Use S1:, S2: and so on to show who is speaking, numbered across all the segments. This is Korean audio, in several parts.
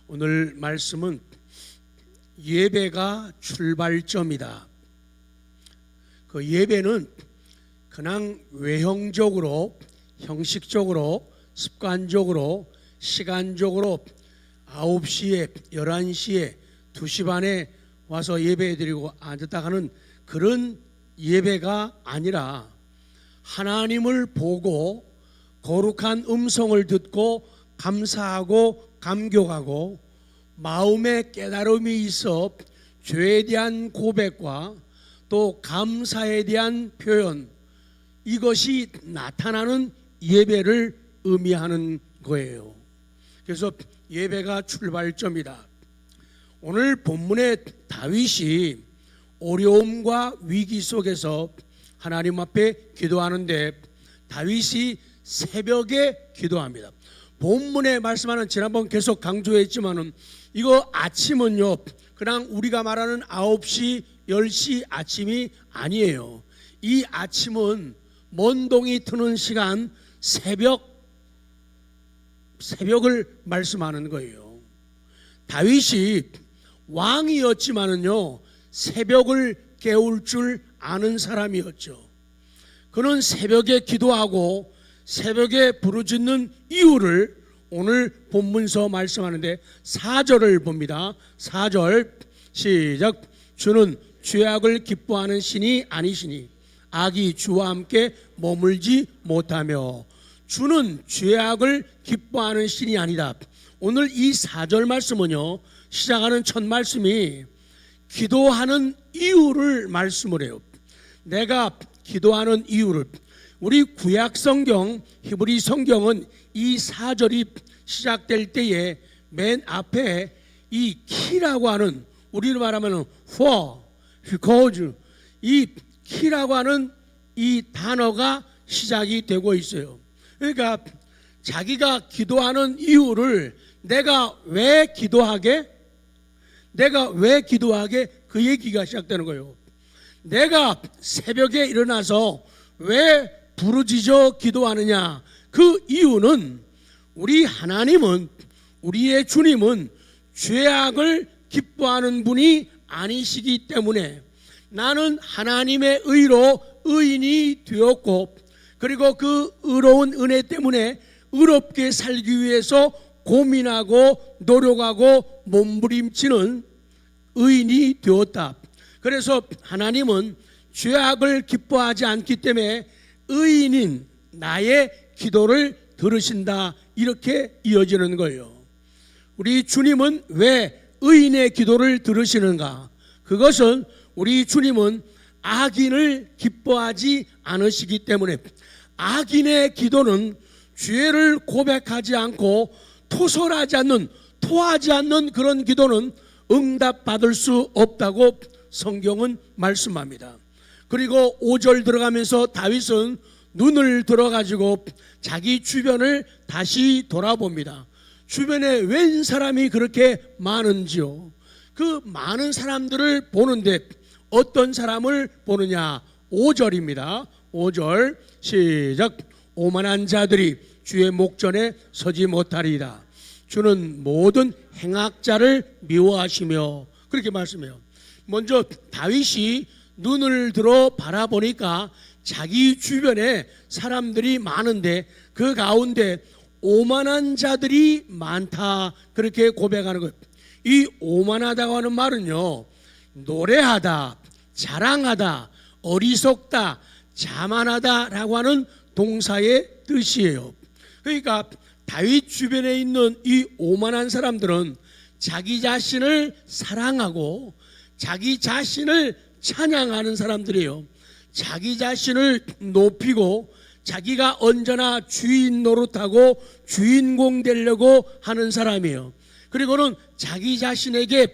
S1: 오늘 말씀은 예배가 출발점이다. 그 예배는 그냥 외형적으로, 형식적으로, 습관적으로, 시간적으로 9시에, 11시에, 2시 반에 와서 예배드리고 앉았다 하는 그런 예배가 아니라 하나님을 보고 거룩한 음성을 듣고 감사하고 감격하고 마음의 깨달음이 있어 죄에 대한 고백과 또 감사에 대한 표현, 이것이 나타나는 예배를 의미하는 거예요. 그래서 예배가 출발점이다. 오늘 본문의 다윗이 어려움과 위기 속에서 하나님 앞에 기도하는데 다윗이 새벽에 기도합니다. 본문에 말씀하는, 지난번 계속 강조했지만은 이거 아침은요 그냥 우리가 말하는 9시 10시 아침이 아니에요. 이 아침은 먼동이 트는 시간, 새벽을 말씀하는 거예요. 다윗이 왕이었지만은요 새벽을 깨울 줄 아는 사람이었죠. 그는 새벽에 기도하고 새벽에 부르짖는 이유를 오늘 본문서 말씀하는데 4절을 봅니다. 4절 시작. 주는 죄악을 기뻐하는 신이 아니시니 악이 주와 함께 머물지 못하며. 주는 죄악을 기뻐하는 신이 아니다. 오늘 이 4절 말씀은요 시작하는 첫 말씀이 기도하는 이유를 말씀을 해요. 내가 기도하는 이유를, 우리 구약 성경 히브리 성경은 이 4절이 시작될 때에 맨 앞에 이 키라고 하는, 우리로 말하면 for, because, 이 키라고 하는 이 단어가 시작이 되고 있어요. 그러니까 자기가 기도하는 이유를 내가 왜 기도하게 그 얘기가 시작되는 거예요. 내가 새벽에 일어나서 왜 부르짖어 기도하느냐, 그 이유는 우리 하나님은, 우리의 주님은 죄악을 기뻐하는 분이 아니시기 때문에 나는 하나님의 의로 의인이 되었고, 그리고 그 의로운 은혜 때문에 의롭게 살기 위해서 고민하고 노력하고 몸부림치는 의인이 되었다. 그래서 하나님은 죄악을 기뻐하지 않기 때문에 의인인 나의 기도를 들으신다, 이렇게 이어지는 거예요. 우리 주님은 왜 의인의 기도를 들으시는가? 그것은 우리 주님은 악인을 기뻐하지 않으시기 때문에, 악인의 기도는 죄를 고백하지 않고 토설하지 않는, 토하지 않는 그런 기도는 응답받을 수 없다고 성경은 말씀합니다. 그리고 5절 들어가면서 다윗은 눈을 들어가지고 자기 주변을 다시 돌아봅니다. 주변에 웬 사람이 그렇게 많은지요. 그 많은 사람들을 보는데 어떤 사람을 보느냐? 5절입니다. 5절 시작. 오만한 자들이 주의 목전에 서지 못하리이다. 주는 모든 행악자를 미워하시며, 그렇게 말씀해요. 먼저 다윗이 눈을 들어 바라보니까 자기 주변에 사람들이 많은데 그 가운데 오만한 자들이 많다, 그렇게 고백하는 거예요. 이 오만하다고 하는 말은요 노래하다, 자랑하다, 어리석다, 자만하다라고 하는 동사의 뜻이에요. 그러니까 다윗 주변에 있는 이 오만한 사람들은 자기 자신을 사랑하고 자기 자신을 찬양하는 사람들이에요. 자기 자신을 높이고 자기가 언제나 주인 노릇하고 주인공 되려고 하는 사람이에요. 그리고는 자기 자신에게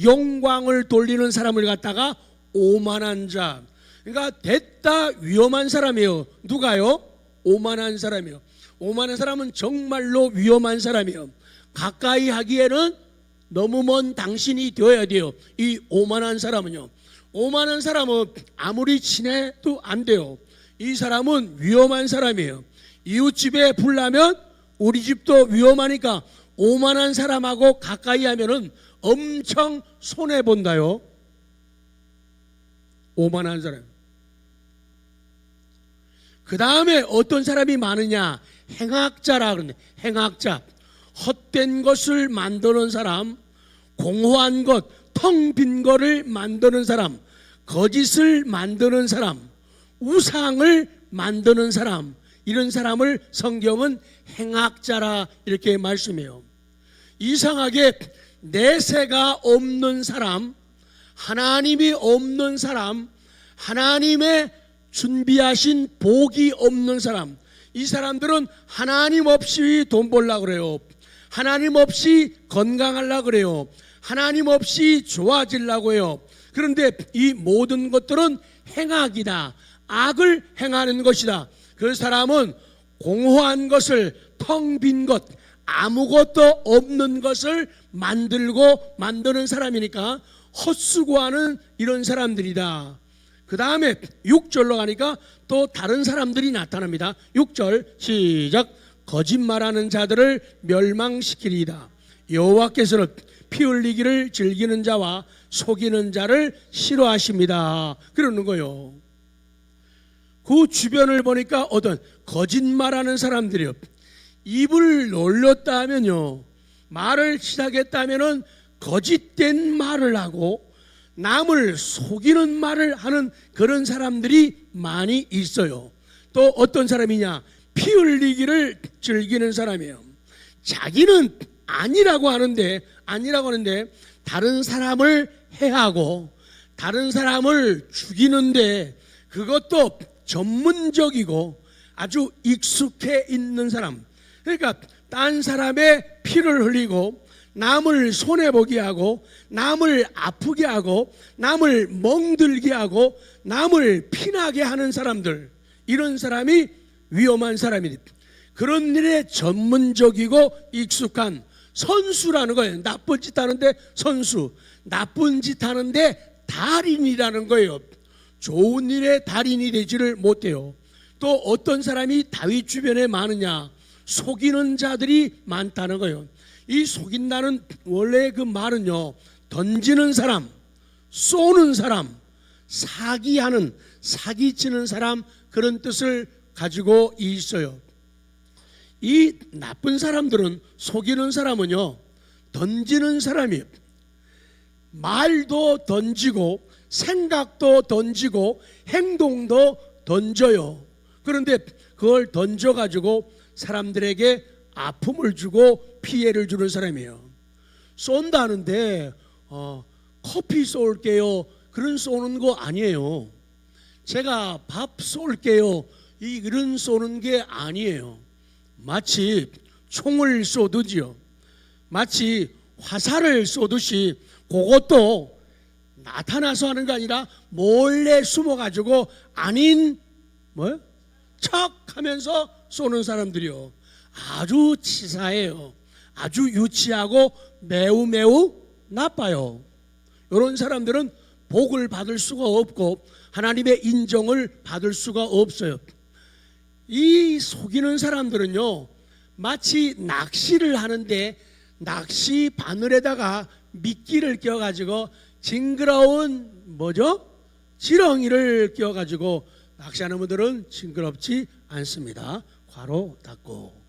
S1: 영광을 돌리는 사람을 갖다가 오만한 자, 그러니까 됐다 위험한 사람이에요. 누가요? 오만한 사람이에요. 오만한 사람은 정말로 위험한 사람이에요. 가까이 하기에는 너무 먼 당신이 되어야 돼요. 이 오만한 사람은요, 오만한 사람은 아무리 친해도 안 돼요. 이 사람은 위험한 사람이에요. 이웃집에 불 나면 우리 집도 위험하니까 오만한 사람하고 가까이 하면은 엄청 손해본다요. 오만한 사람. 그 다음에 어떤 사람이 많으냐? 행악자라 그러네. 행악자. 헛된 것을 만드는 사람, 공허한 것, 텅 빈 거를 만드는 사람, 거짓을 만드는 사람, 우상을 만드는 사람, 이런 사람을 성경은 행악자라 이렇게 말씀해요. 이상하게 내세가 없는 사람, 하나님이 없는 사람, 하나님의 준비하신 복이 없는 사람, 이 사람들은 하나님 없이 돈 벌려고 그래요. 하나님 없이 건강하려고 그래요. 하나님 없이 좋아지려고 해요. 그런데 이 모든 것들은 행악이다. 악을 행하는 것이다. 그 사람은 공허한 것을, 텅 빈 것, 아무것도 없는 것을 만드는 사람이니까 헛수고하는 이런 사람들이다. 그 다음에 6절로 가니까 또 다른 사람들이 나타납니다. 6절 시작. 거짓말하는 자들을 멸망시키리이다. 여호와께서는 피 흘리기를 즐기는 자와 속이는 자를 싫어하십니다. 그러는 거예요. 그 주변을 보니까 어떤 거짓말하는 사람들이요, 입을 놀렸다 하면요, 말을 시작했다 하면은 거짓된 말을 하고 남을 속이는 말을 하는 그런 사람들이 많이 있어요. 또 어떤 사람이냐? 피 흘리기를 즐기는 사람이에요. 자기는 아니라고 하는데 다른 사람을 해하고 다른 사람을 죽이는데 그것도 전문적이고 아주 익숙해 있는 사람. 그러니까 딴 사람의 피를 흘리고 남을 손해보게 하고 남을 아프게 하고 남을 멍들게 하고 남을 피나게 하는 사람들, 이런 사람이 위험한 사람입니다. 그런 일에 전문적이고 익숙한 선수라는 거예요. 나쁜 짓 하는데 선수, 나쁜 짓 하는데 달인이라는 거예요. 좋은 일에 달인이 되지를 못해요. 또 어떤 사람이 다윗 주변에 많으냐? 속이는 자들이 많다는 거예요. 이 속인다는 원래 그 말은요, 던지는 사람, 쏘는 사람, 사기하는, 사기치는 사람, 그런 뜻을 가지고 있어요. 이 나쁜 사람들은, 속이는 사람은요, 던지는 사람이에요. 말도 던지고 생각도 던지고 행동도 던져요. 그런데 그걸 던져가지고 사람들에게 아픔을 주고 피해를 주는 사람이에요. 쏜다는데 커피 쏠게요, 그런 쏘는 거 아니에요. 제가 밥 쏠게요, 이런 쏘는 게 아니에요. 마치 총을 쏘듯이요, 마치 화살을 쏘듯이 그것도 나타나서 하는 게 아니라 몰래 숨어가지고 아닌 척 하면서 쏘는 사람들이요, 아주 치사해요. 아주 유치하고 매우 나빠요. 이런 사람들은 복을 받을 수가 없고 하나님의 인정을 받을 수가 없어요. 이 속이는 사람들은요, 마치 낚시를 하는데 낚시 바늘에다가 미끼를 껴가지고 징그러운 지렁이를 껴가지고 낚시하는 분들은 징그럽지 않습니다. 괄호 닫고.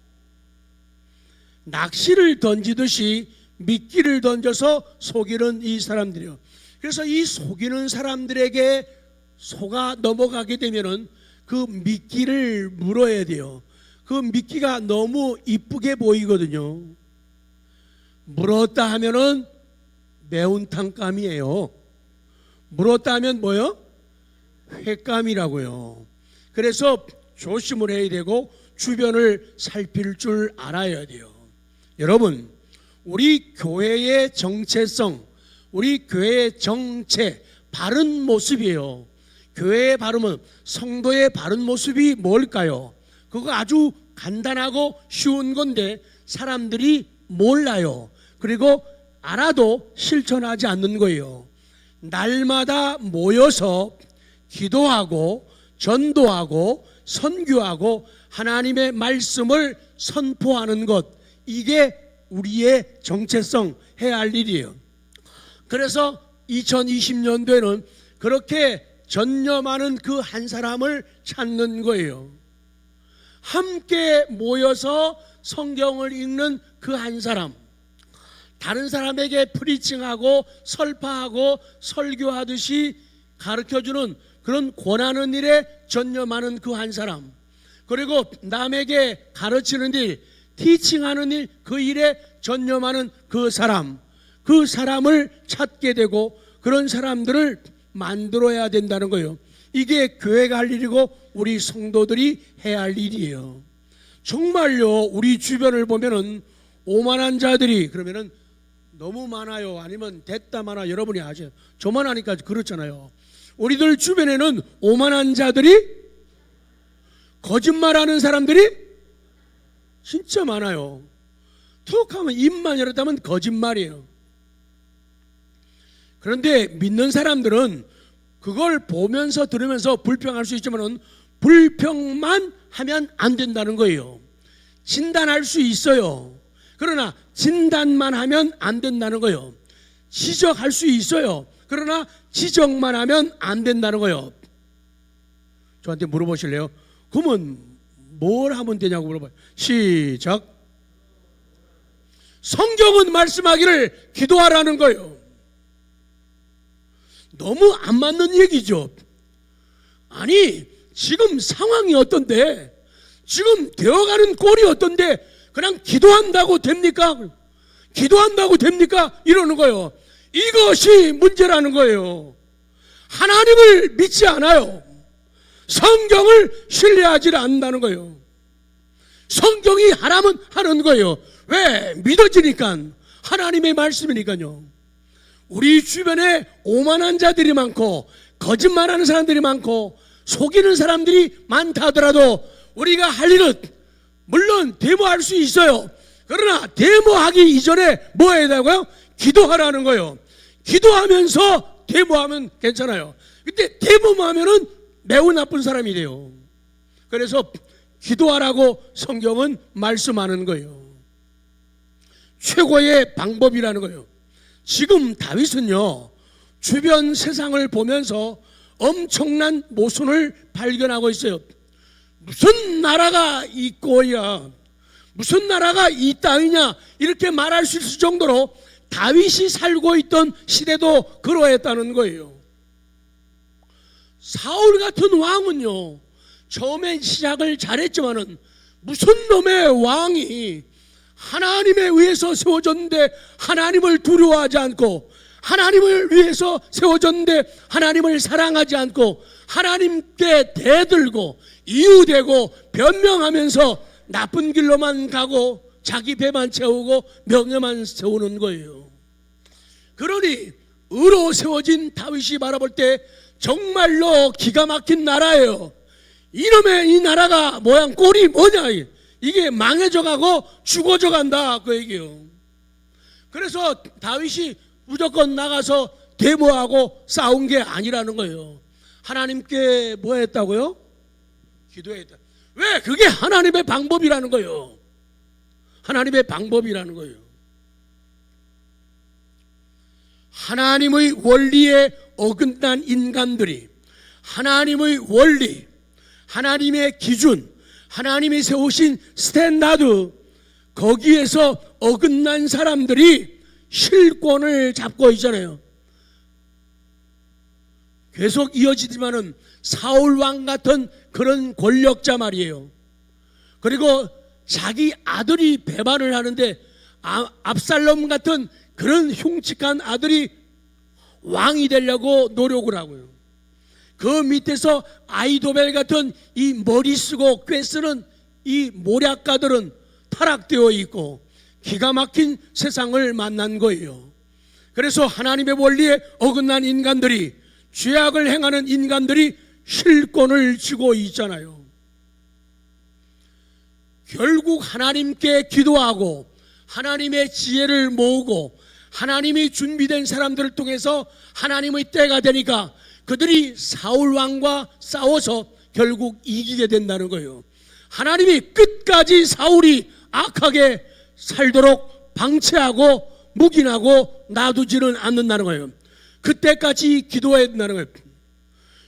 S1: 낚시를 던지듯이 미끼를 던져서 속이는 이 사람들이요. 그래서 이 속이는 사람들에게 속아 넘어가게 되면은 그 미끼를 물어야 돼요. 그 미끼가 너무 이쁘게 보이거든요. 물었다 하면은 매운탕감이에요. 물었다 하면 뭐요? 횟감이라고요. 그래서 조심을 해야 되고 주변을 살필 줄 알아야 돼요. 여러분, 우리 교회의 정체성, 우리 교회의 정체, 바른 모습이에요. 교회의 바른, 성도의 바른 모습이 뭘까요? 그거 아주 간단하고 쉬운 건데 사람들이 몰라요. 그리고 알아도 실천하지 않는 거예요. 날마다 모여서 기도하고 전도하고 선교하고 하나님의 말씀을 선포하는 것, 이게 우리의 정체성 해야 할 일이에요. 그래서 2020년도에는 그렇게 전념하는 그 한 사람을 찾는 거예요. 함께 모여서 성경을 읽는 그 한 사람, 다른 사람에게 프리칭하고 설파하고 설교하듯이 가르쳐주는 그런 권하는 일에 전념하는 그 한 사람, 그리고 남에게 가르치는 일, 티칭하는 일, 그 일에 전념하는 그 사람을 찾게 되고 그런 사람들을 만들어야 된다는 거예요. 이게 교회가 할 일이고 우리 성도들이 해야 할 일이에요. 정말요, 우리 주변을 보면은 오만한 자들이, 그러면은 너무 많아요, 아니면 됐다 마나 여러분이 아세요. 저만 하니까 그렇잖아요. 우리들 주변에는 오만한 자들이, 거짓말하는 사람들이 진짜 많아요. 툭 하면 입만 열었다면 거짓말이에요. 그런데 믿는 사람들은 그걸 보면서 들으면서 불평할 수 있지만 불평만 하면 안 된다는 거예요. 진단할 수 있어요. 그러나 진단만 하면 안 된다는 거예요. 지적할 수 있어요. 그러나 지적만 하면 안 된다는 거예요. 저한테 물어보실래요? 그러면 뭘 하면 되냐고 물어봐요. 시작. 성경은 말씀하기를 기도하라는 거예요. 너무 안 맞는 얘기죠. 아니, 지금 상황이 어떤데, 지금 되어가는 꼴이 어떤데 그냥 기도한다고 됩니까? 기도한다고 됩니까? 이러는 거예요. 이것이 문제라는 거예요. 하나님을 믿지 않아요. 성경을 신뢰하지 않는다는 거예요. 성경이 하라면 하는 거예요. 왜? 믿어지니까. 하나님의 말씀이니까요. 우리 주변에 오만한 자들이 많고 거짓말하는 사람들이 많고 속이는 사람들이 많다 하더라도 우리가 할 일은 물론 데모할 수 있어요. 그러나 데모하기 이전에 뭐 해야 되고요? 기도하라는 거예요. 기도하면서 데모하면 괜찮아요. 근데 데모하면은 매우 나쁜 사람이 돼요. 그래서 기도하라고 성경은 말씀하는 거예요. 최고의 방법이라는 거예요. 지금 다윗은요, 주변 세상을 보면서 엄청난 모순을 발견하고 있어요. 무슨 나라가 있고야, 무슨 나라가 이 땅이냐, 이렇게 말할 수 있을 정도로 다윗이 살고 있던 시대도 그러했다는 거예요. 사울 같은 왕은요, 처음에 시작을 잘했지만은 무슨 놈의 왕이 하나님에 의해서 세워졌는데 하나님을 두려워하지 않고, 하나님을 위해서 세워졌는데 하나님을 사랑하지 않고, 하나님께 대들고 이유되고 변명하면서 나쁜 길로만 가고 자기 배만 채우고 명예만 세우는 거예요. 그러니 의로 세워진 다윗이 바라볼 때 정말로 기가 막힌 나라예요. 이놈의 이 나라가 모양 꼴이 뭐냐, 이게 망해져 가고 죽어져 간다, 그 얘기예요. 그래서 다윗이 무조건 나가서 데모하고 싸운 게 아니라는 거예요. 하나님께 뭐 했다고요? 기도했다. 왜? 그게 하나님의 방법이라는 거예요. 하나님의 방법이라는 거예요. 하나님의 원리에 어긋난 인간들이 하나님의 원리, 하나님의 기준, 하나님이 세우신 스탠다드, 거기에서 어긋난 사람들이 실권을 잡고 있잖아요. 계속 이어지지만은 사울 왕 같은 그런 권력자 말이에요. 그리고 자기 아들이 배반을 하는데 압살롬 같은 그런 흉측한 아들이 왕이 되려고 노력을 하고요. 그 밑에서 아이도벨 같은 이 머리 쓰고 꾀 쓰는 이 모략가들은 타락되어 있고 기가 막힌 세상을 만난 거예요. 그래서 하나님의 원리에 어긋난 인간들이, 죄악을 행하는 인간들이 실권을 쥐고 있잖아요. 결국 하나님께 기도하고 하나님의 지혜를 모으고 하나님이 준비된 사람들을 통해서 하나님의 때가 되니까 그들이 사울 왕과 싸워서 결국 이기게 된다는 거예요. 하나님이 끝까지 사울이 악하게 살도록 방치하고 묵인하고 놔두지는 않는다는 거예요. 그때까지 기도해야 된다는 거예요.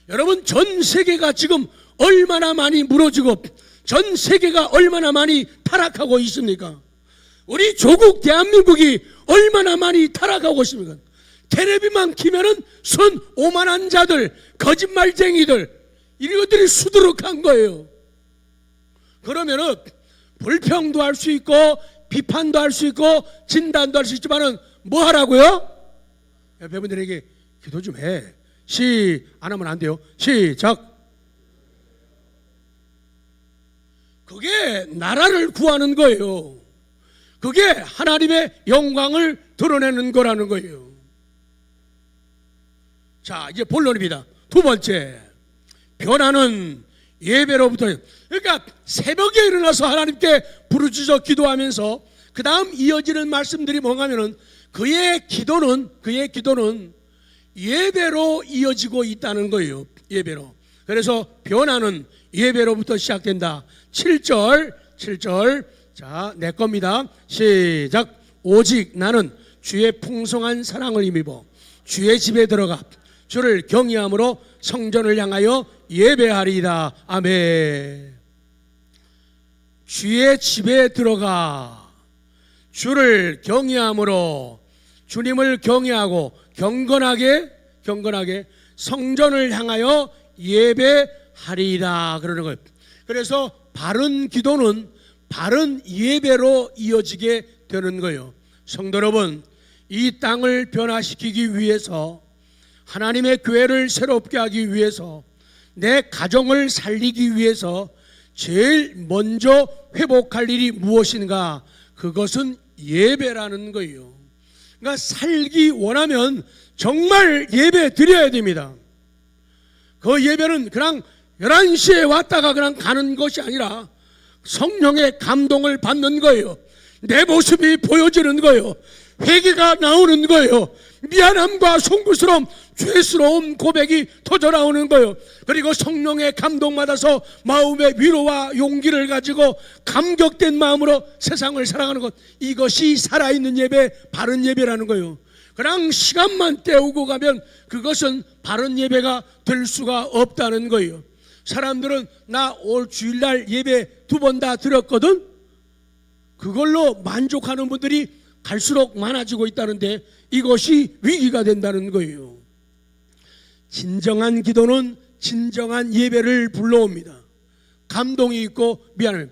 S1: 여러분, 전 세계가 지금 얼마나 많이 무너지고 전 세계가 얼마나 많이 타락하고 있습니까? 우리 조국 대한민국이 얼마나 많이 타락하고 있습니까? 텔레비만 키면은 손 오만한 자들, 거짓말쟁이들, 이것들이 수두룩한 거예요. 그러면은 불평도 할 수 있고 비판도 할 수 있고 진단도 할 수 있지만은 뭐 하라고요? 옆에 분들에게 기도 좀 해. 안 하면 안 돼요. 시작. 그게 나라를 구하는 거예요. 그게 하나님의 영광을 드러내는 거라는 거예요. 자, 이제 본론입니다. 두 번째, 변화는 예배로부터. 그러니까 새벽에 일어나서 하나님께 부르짖어 기도하면서 그 다음 이어지는 말씀들이 뭔가면은 그의 기도는 예배로 이어지고 있다는 거예요. 예배로. 그래서 변화는 예배로부터 시작된다. 7절. 자, 내 겁니다. 시작. 오직 나는 주의 풍성한 사랑을 힘입어 주의 집에 들어가 주를 경외함으로 성전을 향하여 예배하리이다. 아멘. 주의 집에 들어가 주를 경외함으로, 주님을 경외하고 경건하게 성전을 향하여 예배하리이다 그러는 거예요. 그래서 바른 기도는 바른 예배로 이어지게 되는 거예요. 성도 여러분, 이 땅을 변화시키기 위해서, 하나님의 교회를 새롭게 하기 위해서, 내 가정을 살리기 위해서 제일 먼저 회복할 일이 무엇인가? 그것은 예배라는 거예요. 그러니까 살기 원하면 정말 예배 드려야 됩니다. 그 예배는 그냥 11시에 왔다가 그냥 가는 것이 아니라 성령의 감동을 받는 거예요. 내 모습이 보여지는 거예요. 회개가 나오는 거예요. 미안함과 송구스러움, 죄스러운 고백이 터져 나오는 거예요. 그리고 성령의 감동받아서 마음의 위로와 용기를 가지고 감격된 마음으로 세상을 살아가는 것, 이것이 살아있는 예배, 바른 예배라는 거예요. 그냥 시간만 때우고 가면 그것은 바른 예배가 될 수가 없다는 거예요. 사람들은 나 올 주일날 예배 2번 다 드렸거든? 그걸로 만족하는 분들이 갈수록 많아지고 있다는데 이것이 위기가 된다는 거예요. 진정한 기도는 진정한 예배를 불러옵니다. 감동이 있고 미안해요.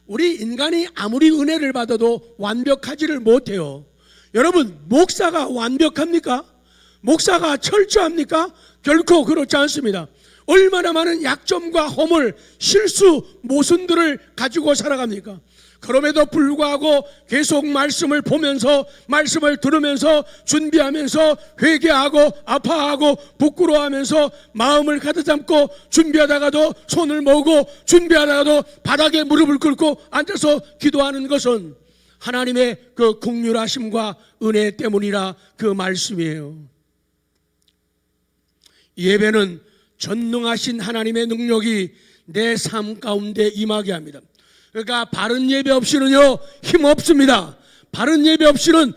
S1: 우리 인간이 아무리 은혜를 받아도 완벽하지를 못해요. 여러분, 목사가 완벽합니까? 목사가 철저합니까? 결코 그렇지 않습니다. 얼마나 많은 약점과 허물, 실수, 모순들을 가지고 살아갑니까? 그럼에도 불구하고 계속 말씀을 보면서, 말씀을 들으면서, 준비하면서, 회개하고 아파하고 부끄러워하면서 마음을 가득 담고 준비하다가도 손을 모으고 준비하다가도 바닥에 무릎을 꿇고 앉아서 기도하는 것은 하나님의 그 긍휼하심과 은혜 때문이라 그 말씀이에요. 예배는 전능하신 하나님의 능력이 내 삶 가운데 임하게 합니다. 그러니까 바른 예배 없이는요, 힘 없습니다. 바른 예배 없이는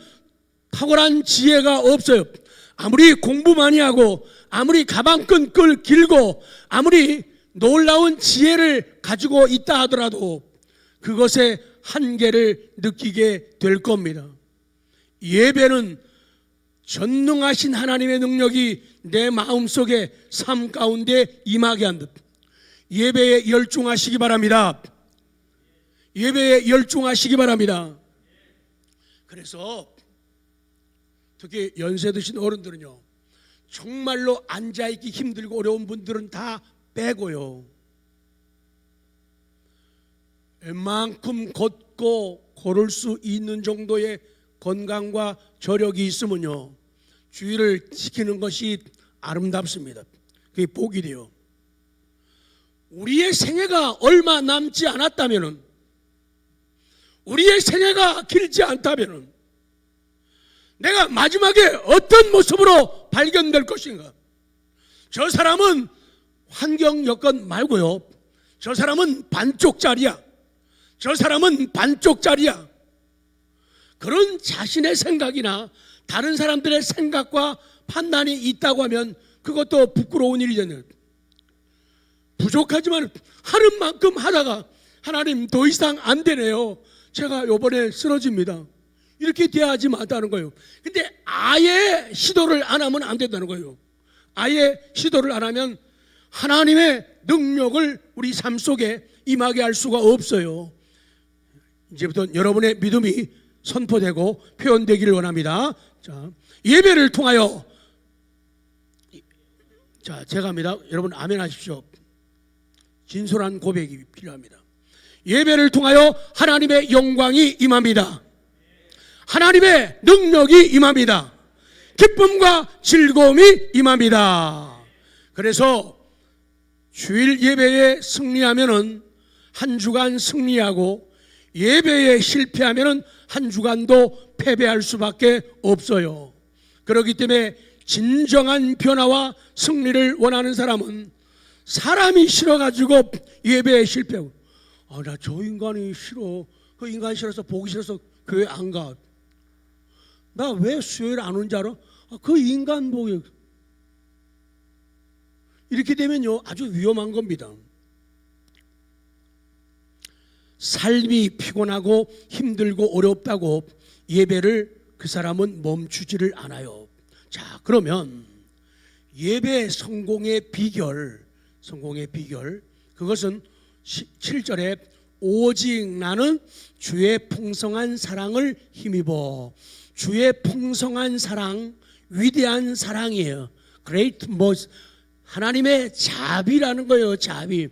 S1: 탁월한 지혜가 없어요. 아무리 공부 많이 하고, 아무리 가방끈 길고, 아무리 놀라운 지혜를 가지고 있다 하더라도 그것의 한계를 느끼게 될 겁니다. 예배는 전능하신 하나님의 능력이 내 마음속에 삶 가운데 임하게 한다. 예배에 열중하시기 바랍니다. 예배에 열중하시기 바랍니다. 그래서 특히 연세 드신 어른들은요, 정말로 앉아있기 힘들고 어려운 분들은 다 빼고요, 웬만큼 걷고 걸을 수 있는 정도의 건강과 저력이 있으면요, 주의를 지키는 것이 아름답습니다. 그게 복이 돼요. 우리의 생애가 얼마 남지 않았다면은, 우리의 생애가 길지 않다면은 내가 마지막에 어떤 모습으로 발견될 것인가? 저 사람은 환경 여건 말고요, 저 사람은 반쪽짜리야. 저 사람은 반쪽짜리야. 그런 자신의 생각이나 다른 사람들의 생각과 판단이 있다고 하면 그것도 부끄러운 일이 되는, 부족하지만 하는 만큼 하다가 하나님 더 이상 안 되네요, 제가 요번에 쓰러집니다, 이렇게 대하지 마다는 거예요. 근데 아예 시도를 안 하면 안 된다는 거예요. 아예 시도를 안 하면 하나님의 능력을 우리 삶 속에 임하게 할 수가 없어요. 이제부터 여러분의 믿음이 선포되고 표현되기를 원합니다. 자, 예배를 통하여, 자, 제가 합니다. 여러분 아멘 하십시오. 진솔한 고백이 필요합니다. 예배를 통하여 하나님의 영광이 임합니다. 하나님의 능력이 임합니다. 기쁨과 즐거움이 임합니다. 그래서 주일 예배에 승리하면은 한 주간 승리하고, 예배에 실패하면은 한 주간도 패배할 수밖에 없어요. 그렇기 때문에 진정한 변화와 승리를 원하는 사람은 사람이 싫어가지고 예배에 실패하고, 나 저 인간이 싫어, 그 인간 싫어서 보기 싫어서 교회 안 가, 나 왜 수요일 안 온 줄 알아? 그 인간 보기, 이렇게 되면요 아주 위험한 겁니다. 삶이 피곤하고 힘들고 어렵다고 예배를 그 사람은 멈추지를 않아요. 자, 그러면 예배 성공의 비결, 그것은 7절에 오직 나는 주의 풍성한 사랑을 힘입어, 주의 풍성한 사랑, 위대한 사랑이에요. Great mercy, 하나님의 자비라는 거예요. 자비,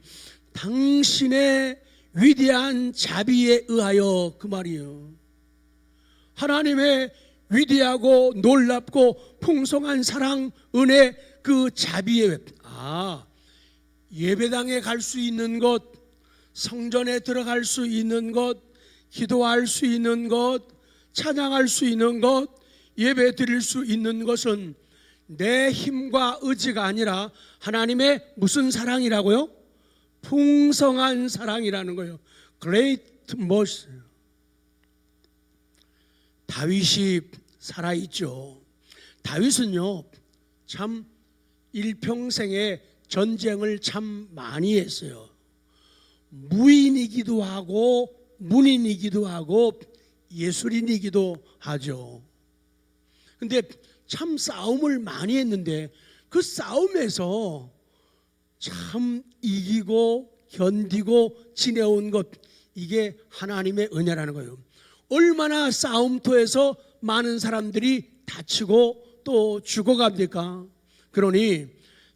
S1: 당신의 위대한 자비에 의하여, 그 말이에요. 하나님의 위대하고 놀랍고 풍성한 사랑, 은혜, 그 자비에, 예배당에 갈 수 있는 것, 성전에 들어갈 수 있는 것, 기도할 수 있는 것, 찬양할 수 있는 것, 예배 드릴 수 있는 것은 내 힘과 의지가 아니라 하나님의 무슨 사랑이라고요? 풍성한 사랑이라는 거예요. Great mercy. 다윗이 살아있죠. 다윗은요 참 일평생에 전쟁을 참 많이 했어요. 무인이기도 하고 문인이기도 하고 예술인이기도 하죠. 근데 참 싸움을 많이 했는데 그 싸움에서 참 이기고 견디고 지내온 것, 이게 하나님의 은혜라는 거예요. 얼마나 싸움터에서 많은 사람들이 다치고 또 죽어갑니까? 그러니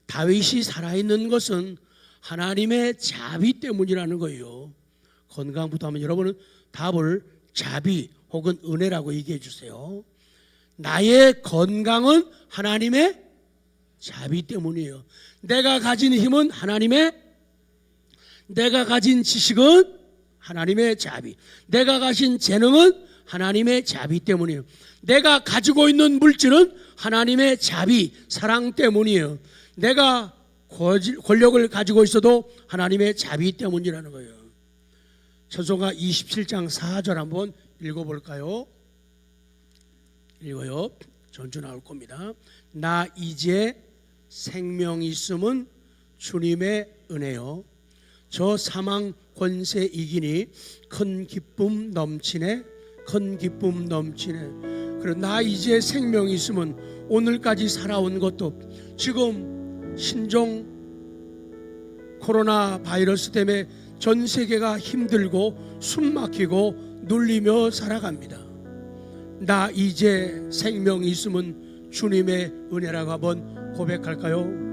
S1: 다윗이 살아있는 것은 하나님의 자비 때문이라는 거예요. 건강부터 하면 여러분은 답을 자비 혹은 은혜라고 얘기해 주세요. 나의 건강은 하나님의 자비 때문이에요. 내가 가진 힘은 하나님의, 내가 가진 지식은 하나님의 자비, 내가 가진 재능은 하나님의 자비 때문이에요. 내가 가지고 있는 물질은 하나님의 자비, 사랑 때문이에요. 내가 권력을 가지고 있어도 하나님의 자비 때문이라는 거예요. 찬송가 27장 4절 한번 읽어볼까요? 읽어요. 전주 나올 겁니다. 나 이제 생명 있음은 주님의 은혜요, 저 사망 권세 이기니 큰 기쁨 넘치네, 큰 기쁨 넘치네. 그래, 나 이제 생명 있으면 오늘까지 살아온 것도, 지금 신종 코로나 바이러스 때문에 전 세계가 힘들고 숨 막히고 눌리며 살아갑니다. 나 이제 생명 있으면 주님의 은혜라고 한번 고백할까요?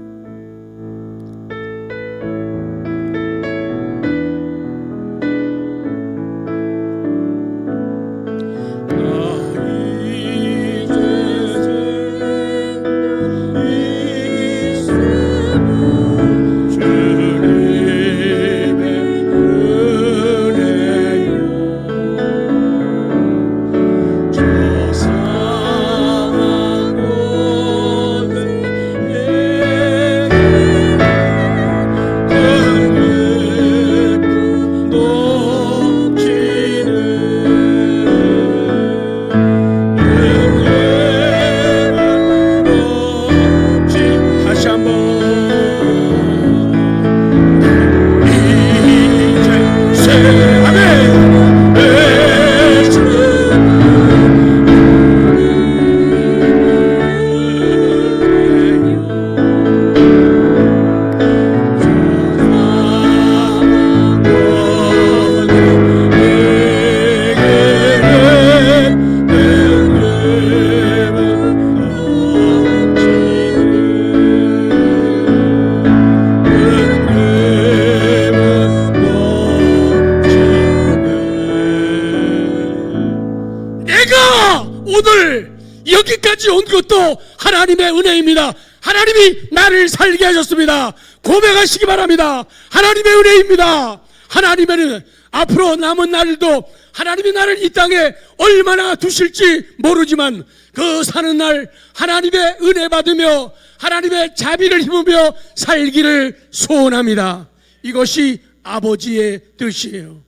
S1: 오늘 여기까지 온 것도 하나님의 은혜입니다. 하나님이 나를 살게 하셨습니다. 고백하시기 바랍니다. 하나님의 은혜입니다. 하나님의 은혜. 앞으로 남은 날도 하나님이 나를 이 땅에 얼마나 두실지 모르지만 그 사는 날 하나님의 은혜 받으며 하나님의 자비를 힘으며 살기를 소원합니다. 이것이 아버지의 뜻이에요.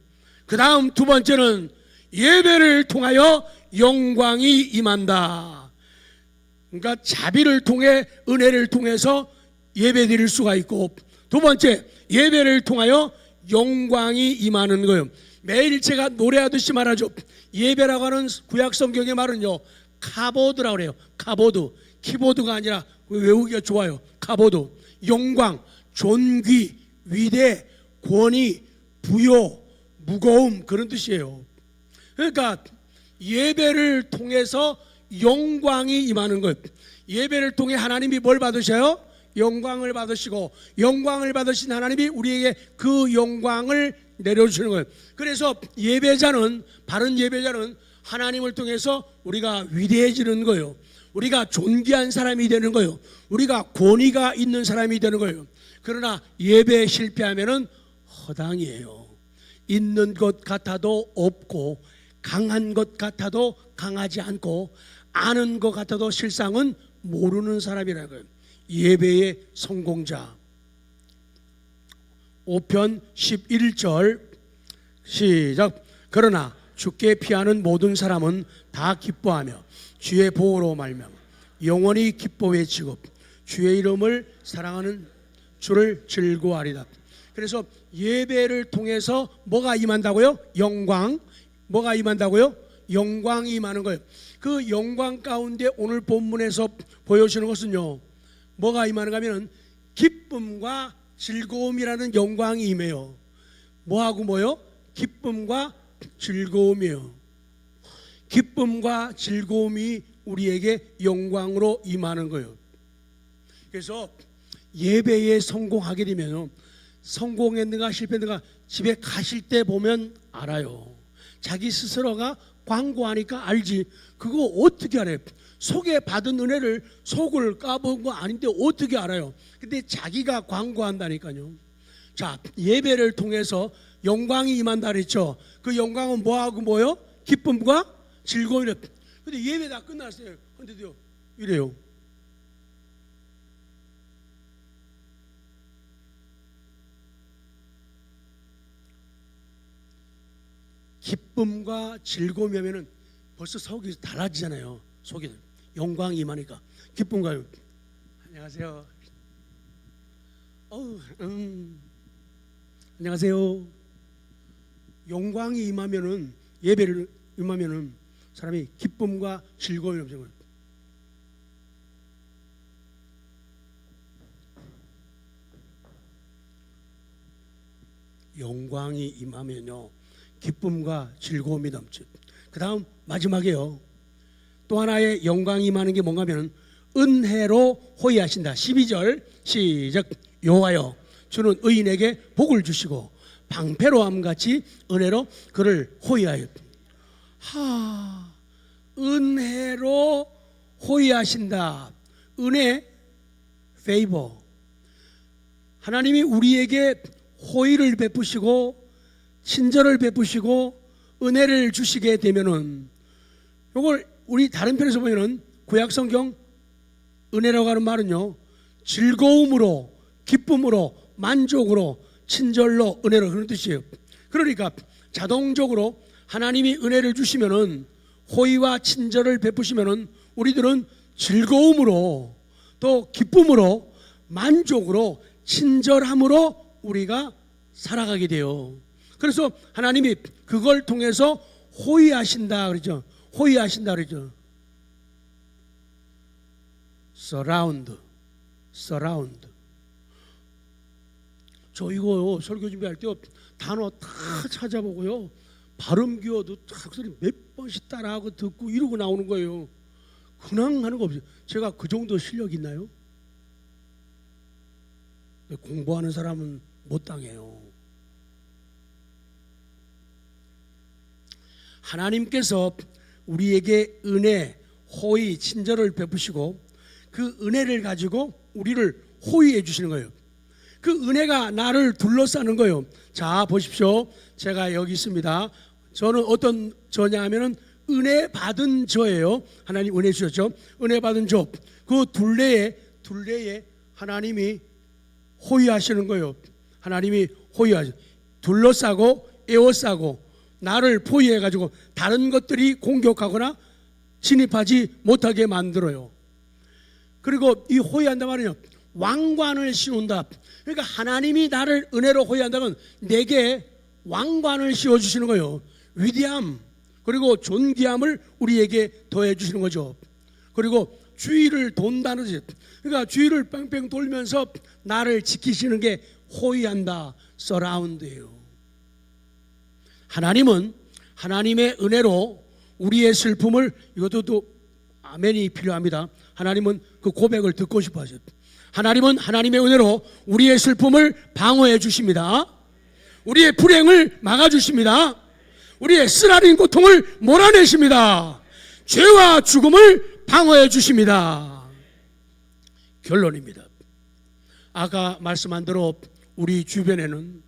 S1: 그 다음 두 번째는 예배를 통하여 영광이 임한다. 그러니까 자비를 통해 은혜를 통해서 예배 드릴 수가 있고, 두 번째 예배를 통하여 영광이 임하는 거예요. 매일 제가 노래하듯이 말하죠. 예배라고 하는 구약 성경의 말은요, 카보드라고 그래요. 카보드. 키보드가 아니라 외우기가 좋아요. 카보드. 영광, 존귀, 위대, 권위, 부요, 무거움, 그런 뜻이에요. 그러니까 예배를 통해서 영광이 임하는 것. 예배를 통해 하나님이 뭘 받으셔요? 영광을 받으시고, 영광을 받으신 하나님이 우리에게 그 영광을 내려주시는 거예요. 그래서 예배자는, 바른 예배자는 하나님을 통해서 우리가 위대해지는 거예요. 우리가 존귀한 사람이 되는 거예요. 우리가 권위가 있는 사람이 되는 거예요. 그러나 예배에 실패하면은 허당이에요. 있는 것 같아도 없고, 강한 것 같아도 강하지 않고, 아는 것 같아도 실상은 모르는 사람이라는 거예요. 예배의 성공자. 5편 11절 시작. 그러나 주께 피하는 모든 사람은 다 기뻐하며 주의 보호로 말미암아 영원히 기뻐 외치고 주의 이름을 사랑하는 주를 즐거워하리다. 그래서 예배를 통해서 뭐가 임한다고요? 영광. 뭐가 임한다고요? 영광이 임하는 거예요. 그 영광 가운데 오늘 본문에서 보여주는 것은요, 뭐가 임하는가 하면 기쁨과 즐거움이라는 영광이 임해요. 뭐하고 뭐요? 기쁨과 즐거움이에요. 기쁨과 즐거움이 우리에게 영광으로 임하는 거예요. 그래서 예배에 성공하게 되면, 성공했는가 실패했는가 집에 가실 때 보면 알아요. 자기 스스로가 광고하니까 알지. 그거 어떻게 알아요? 속에 받은 은혜를 속을 까본 거 아닌데 어떻게 알아요? 근데 자기가 광고한다니까요. 자, 예배를 통해서 영광이 임한다 그랬죠. 그 영광은 뭐하고 뭐요? 기쁨과 즐거움이래. 근데 예배 다 끝났어요. 근데도 이래요. 기쁨과 즐거움이 하면은 벌써 속이 달라지잖아요. 속이 영광이 임하니까 기쁨과 안녕하세요. 안녕하세요. 영광이 임하면은, 예배를 임하면은 사람이 기쁨과 즐거움이 넘치는 거예요. 영광이 임하면요, 기쁨과 즐거움이 넘쳐. 그 다음 마지막에요, 또 하나의 영광이 임하는 게 뭔가 하면 은혜로 호의하신다. 12절 시작. 여호와여 주는 의인에게 복을 주시고 방패로함같이 은혜로 그를 호의하여. 은혜로 호의하신다. 은혜, 페이버. 하나님이 우리에게 호의를 베푸시고 친절을 베푸시고 은혜를 주시게 되면은, 이걸 우리 다른 편에서 보면은 구약성경 은혜라고 하는 말은요, 즐거움으로, 기쁨으로, 만족으로, 친절로, 은혜로, 그런 뜻이에요. 그러니까 자동적으로 하나님이 은혜를 주시면은, 호의와 친절을 베푸시면은 우리들은 즐거움으로, 또 기쁨으로, 만족으로, 친절함으로 우리가 살아가게 돼요. 그래서 하나님이 그걸 통해서 호의하신다 그러죠. 호의하신다 그러죠. surround. 저 이거 설교 준비할 때 단어 다 찾아보고요, 발음 기어도 딱 몇 번씩 따라하고 듣고 이러고 나오는 거예요. 그냥 하는 거 없어요. 제가 그 정도 실력 있나요? 공부하는 사람은 못 당해요. 하나님께서 우리에게 은혜, 호의, 친절을 베푸시고 그 은혜를 가지고 우리를 호의해 주시는 거예요. 그 은혜가 나를 둘러싸는 거예요. 자, 보십시오. 제가 여기 있습니다. 저는 어떤 저냐 하면은 은혜 받은 저예요. 하나님 은혜 주셨죠. 은혜 받은 저. 그 둘레에 하나님이 호위하시는 거예요. 하나님이 호위하시. 둘러싸고 에워싸고 나를 포위해 가지고 다른 것들이 공격하거나 진입하지 못하게 만들어요. 그리고 이 호위한다 말은요, 왕관을 씌운다. 그러니까 하나님이 나를 은혜로 호위한다면 내게 왕관을 씌워주시는 거예요. 위대함 그리고 존귀함을 우리에게 더해 주시는 거죠. 그리고 주위를 돈다는 것, 그러니까 주위를 뺑뺑 돌면서 나를 지키시는 게 호위한다, 서라운드예요. 하나님은 하나님의 은혜로 우리의 슬픔을, 이것도 또 아멘이 필요합니다. 하나님은 그 고백을 듣고 싶어 하셨어요. 하나님은 하나님의 은혜로 우리의 슬픔을 방어해 주십니다. 우리의 불행을 막아 주십니다. 우리의 쓰라린 고통을 몰아내십니다. 죄와 죽음을 방어해 주십니다. 결론입니다. 아까 말씀한 대로 우리 주변에는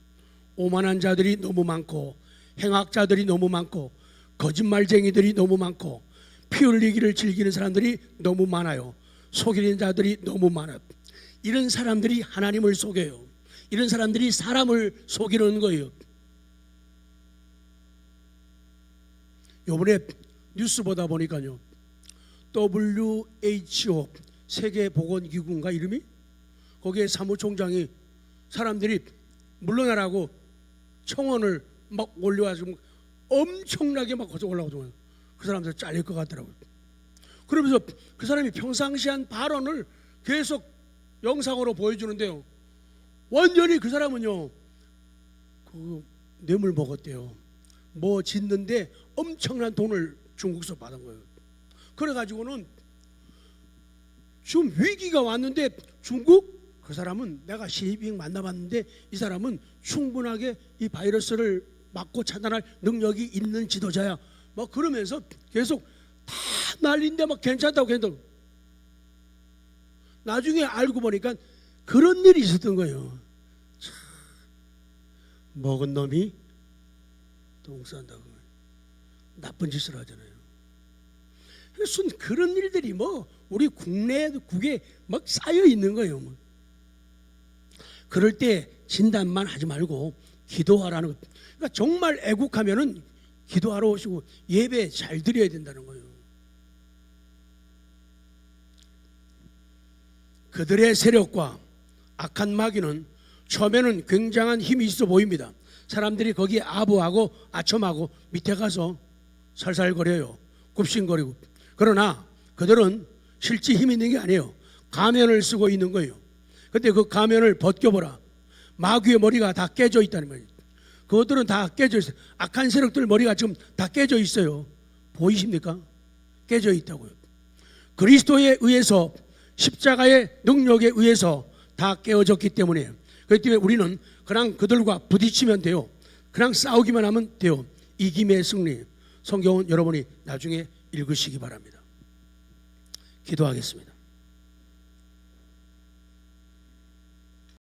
S1: 오만한 자들이 너무 많고 행악자들이 너무 많고 거짓말쟁이들이 너무 많고 피 흘리기를 즐기는 사람들이 너무 많아요. 속이는 자들이 너무 많아요. 이런 사람들이 하나님을 속여요. 이런 사람들이 사람을 속이는 거예요. 요번에 뉴스 보다 보니까요, WHO 세계보건기구인가 이름이? 거기에 사무총장이 사람들이 물러나라고 청원을 막 올려가지고 엄청나게 막 올라오더라고요. 그 사람들 잘릴 것 같더라고요. 그러면서 그 사람이 평상시 한 발언을 계속 영상으로 보여주는데요, 완전히 그 사람은요 그 뇌물 먹었대요. 뭐 짓는데 엄청난 돈을 중국에서 받은 거예요. 그래가지고는 지금 위기가 왔는데 중국, 그 사람은 내가 시진핑 만나봤는데 이 사람은 충분하게 이 바이러스를 막고 차단할 능력이 있는 지도자야. 막 그러면서 계속 다 난리인데 막 괜찮다고 괜찮다고. 나중에 알고 보니까 그런 일이 있었던 거예요. 참, 먹은 놈이 똥 싼다고 나쁜 짓을 하잖아요. 그래서 그런 일들이 뭐 우리 국내국에 막 쌓여 있는 거예요. 뭐. 그럴 때 진단만 하지 말고 기도하라는 것. 그러니까 정말 애국하면은 기도하러 오시고 예배 잘 드려야 된다는 거예요. 그들의 세력과 악한 마귀는 처음에는 굉장한 힘이 있어 보입니다. 사람들이 거기에 아부하고 아첨하고 밑에 가서 살살거려요. 굽신거리고. 그러나 그들은 실제 힘이 있는 게 아니에요. 가면을 쓰고 있는 거예요. 근데 그 가면을 벗겨보라. 마귀의 머리가 다 깨져 있다는 말이에요. 그것들은 다 깨져 있어요. 악한 세력들 머리가 지금 다 깨져 있어요. 보이십니까? 깨져 있다고요. 그리스도에 의해서, 십자가의 능력에 의해서 다 깨어졌기 때문에, 그렇기 때문에 우리는 그냥 그들과 부딪히면 돼요. 그냥 싸우기만 하면 돼요. 이김의 승리. 성경은 여러분이 나중에 읽으시기 바랍니다. 기도하겠습니다.